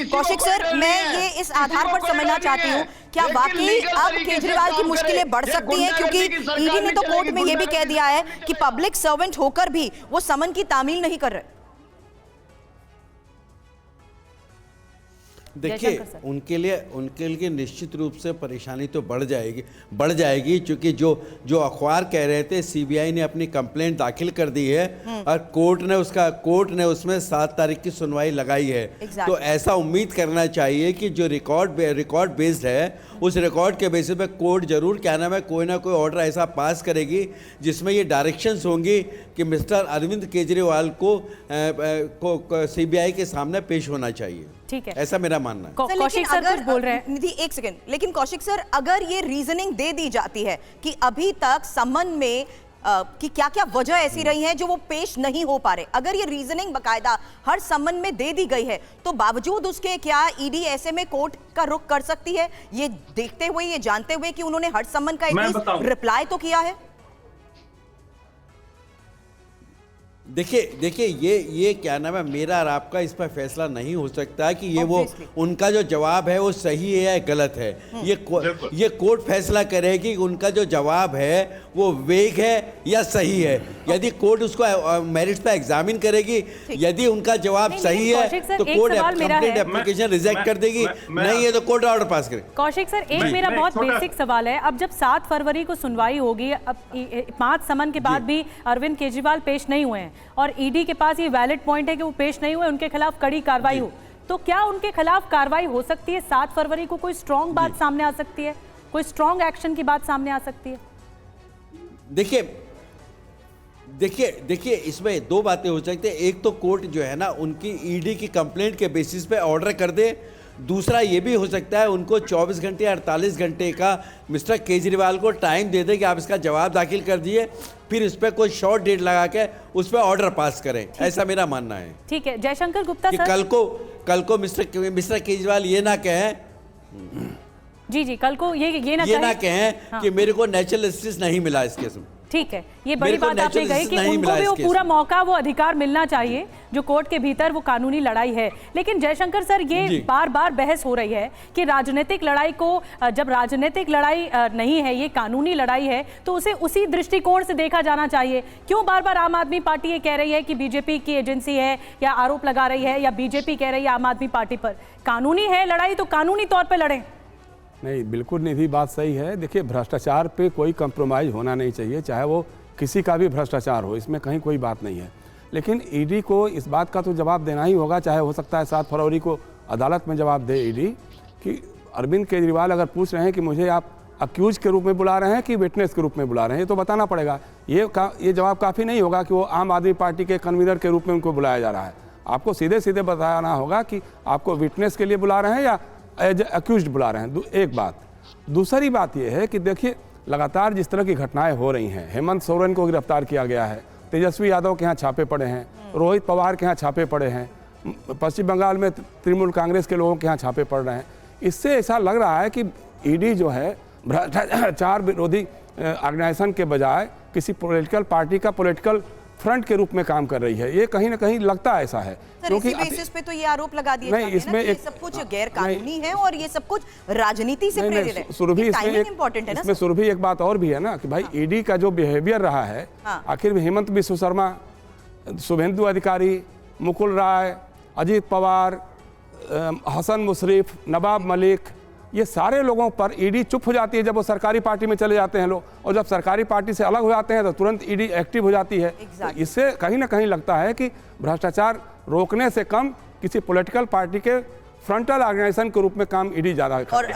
Kaushik sir, मैं ये इस आधार पर समझना चाहती हूँ, क्या वाकई अब केजरीवाल की मुश्किलें बढ़ सकती हैं, क्योंकि ईडी ने तो कोर्ट में ये भी कह दिया है कि पब्लिक सर्वेंट होकर भी वो समन की तामील नहीं कर रहे। देखिए, उनके लिए निश्चित रूप से परेशानी तो बढ़ जाएगी क्योंकि जो अखबार कह रहे थे सीबीआई ने अपनी कंप्लेंट दाखिल कर दी है और कोर्ट ने उसमें 7 तारीख की सुनवाई लगाई है। तो ऐसा उम्मीद करना चाहिए कि जो रिकॉर्ड बेस्ड है उस रिकॉर्ड के बेसिस पे कोर्ट जरूर क्या नाम है कोई ना कोई ऑर्डर ऐसा पास करेगी जिसमें ये डायरेक्शंस होंगी कि मिस्टर अरविंद केजरीवाल को सीबीआई के सामने पेश होना चाहिए। ठीक है, ऐसा मेरा मानना है। कौशिक सर कुछ बोल रहे हैं। निधि एक सेकंड, लेकिन कौशिक सर अगर ये रीजनिंग दे दी जाती है कि अभी तक समन में कि क्या क्या वजह ऐसी रही है जो वो पेश नहीं हो पा रहे, अगर ये रीजनिंग बकायदा हर समन में दे दी गई है तो बावजूद उसके क्या ईडी ऐसे में कोर्ट का रुख कर सकती है, ये देखते हुए, ये जानते हुए कि उन्होंने हर समन का एटलीस्ट रिप्लाई तो किया है? देखिए ये क्या नाम है, मेरा और आपका इस पर फैसला नहीं हो सकता कि ये वो उनका जो जवाब है वो सही है या गलत है। ये कोर्ट फैसला करेगी कि उनका जो जवाब है वो वेग है या सही है। यदि कोर्ट उसको मेरिट्स पे एग्जामिन करेगी, यदि उनका जवाब सही है तो कोर्ट कंप्लीट एप्लीकेशन रिजेक्ट कर देगी, नहीं है तो कोर्ट ऑर्डर पास करे। कौशिक सर, एक मेरा बहुत बेसिक सवाल है, अब जब 7 फरवरी को सुनवाई होगी, अब 5 समन के बाद भी अरविंद केजरीवाल पेश नहीं हुए हैं और ईडी के पास ये वैलिड पॉइंट है कि वो पेश नहीं हुए, उनके खिलाफ कड़ी कार्रवाई हो, तो क्या उनके खिलाफ कार्रवाई हो सकती है? 7 फरवरी को कोई स्ट्रॉन्ग बात सामने आ सकती है, कोई स्ट्रॉन्ग एक्शन की बात सामने आ सकती है? देखिए इसमें 2 बातें हो सकती है। एक तो कोर्ट जो है ना उनकी ईडी की कंप्लेंट के बेसिस पे ऑर्डर कर दे, दूसरा ये भी हो सकता है उनको 24 घंटे 48 घंटे का मिस्टर केजरीवाल को टाइम दे दे कि आप इसका जवाब दाखिल कर दिए, फिर इस पर कोई शॉर्ट डेट लगा के उस पर ऑर्डर पास करें। ऐसा मेरा मानना है। ठीक है, जयशंकर गुप्ता सर, कल को मिस्टर केजरीवाल ये ना कहें जी कल को ये ना कहें कि मेरे को नेचुरल जस्टिस नहीं मिला इस केस में। ठीक है, ये बड़ी बात आपने कही कि उनको भी वो पूरा मौका, वो अधिकार मिलना चाहिए जो कोर्ट के भीतर वो कानूनी लड़ाई है। लेकिन जयशंकर सर, ये बार बार बहस हो रही है कि राजनीतिक लड़ाई को, जब राजनीतिक लड़ाई नहीं है, ये कानूनी लड़ाई है, तो उसे उसी दृष्टिकोण से देखा जाना चाहिए। क्यों बार बार आम आदमी पार्टी ये कह रही है कि बीजेपी की एजेंसी है, या आरोप लगा रही है, या बीजेपी कह रही है आम आदमी पार्टी पर? कानूनी है लड़ाई तो कानूनी तौर पर लड़ें। नहीं, बिल्कुल नहीं, बात सही है। देखिए, भ्रष्टाचार पे कोई कंप्रोमाइज़ होना नहीं चाहिए, चाहे वो किसी का भी भ्रष्टाचार हो, इसमें कहीं कोई बात नहीं है। लेकिन ईडी को इस बात का तो जवाब देना ही होगा, चाहे हो सकता है 7 फरवरी को अदालत में जवाब दे ईडी कि अरविंद केजरीवाल अगर पूछ रहे हैं कि मुझे आप अक्यूज के रूप में बुला रहे हैं कि विटनेस के रूप में बुला रहे हैं, ये तो बताना पड़ेगा। ये जवाब काफ़ी नहीं होगा कि वो आम आदमी पार्टी के कन्वीनर के रूप में उनको बुलाया जा रहा है। आपको सीधे सीधे बताना होगा कि आपको विटनेस के लिए बुला रहे हैं या एज अक्यूज्ड बुला रहे हैं। एक बात। दूसरी बात यह है कि देखिए, लगातार जिस तरह की घटनाएं हो रही हैं, हेमंत सोरेन को गिरफ्तार किया गया है, तेजस्वी यादव के यहाँ छापे पड़े हैं, रोहित पवार के यहाँ छापे पड़े हैं, पश्चिम बंगाल में तृणमूल कांग्रेस के लोगों के यहाँ छापे पड़ रहे हैं। इससे ऐसा लग रहा है कि ईडी जो है भ्रष्टाचार विरोधी ऑर्गेनाइजेशन के बजाय किसी पॉलिटिकल पार्टी का पॉलिटिकल फ्रंट के रूप में काम कर रही है। ये कहीं ना कहीं लगता ऐसा है, क्योंकि इसी बेसिस पे तो ये आरोप लगा दिए जाते हैं ना कि ये सब कुछ गैर कानूनी है और ये सब कुछ राजनीति से प्रेरित है। सुरभि, इसमें सुरभि एक बात और भी है ना कि भाई ईडी का जो बिहेवियर रहा है, आखिर हेमंत बिस्व शर्मा, शुभेंदु अधिकारी, मुकुल राय, अजीत पवार, हसन मुशर्रफ, नवाब मलिक, ये सारे लोगों पर ईडी चुप हो जाती है जब वो सरकारी पार्टी में चले जाते हैं लोग, और जब सरकारी पार्टी से अलग हो जाते हैं तो तुरंत ईडी एक्टिव हो जाती है। इससे कहीं ना कहीं लगता है कि भ्रष्टाचार रोकने से कम किसी पॉलिटिकल पार्टी के फ्रंटल ऑर्गेनाइजेशन के रूप में काम ईडी ज़्यादा करती है।